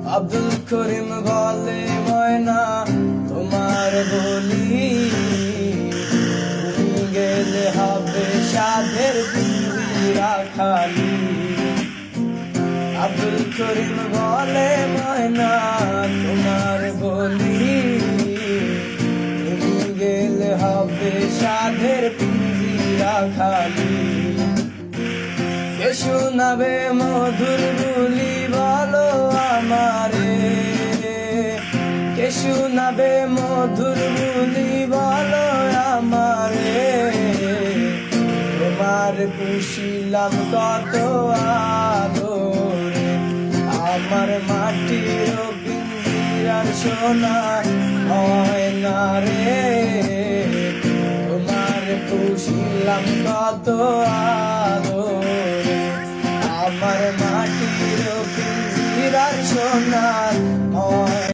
আব্দুল করিম বলে ময়না তোমার বলি, তুমি গেলে হবে সাধের পিঞ্জিরা খালি। আব্দুল করিম বলে ময়না তোমার বলি, তুমি গেলে হবে সাধের পিঞ্জিরা খালি। কে শোনাবে মধুর বুলি বলো আমারে, কে শোনাবে মধুর বুলি বলো আমারে। তোমার পুষিলাম কত আদরে, আমার মাটির পিঞ্জিরার সোনা হয় না রে। তোমার পুষিলাম কত আদরে, আমার মাটির পিঞ্জিরার সোনা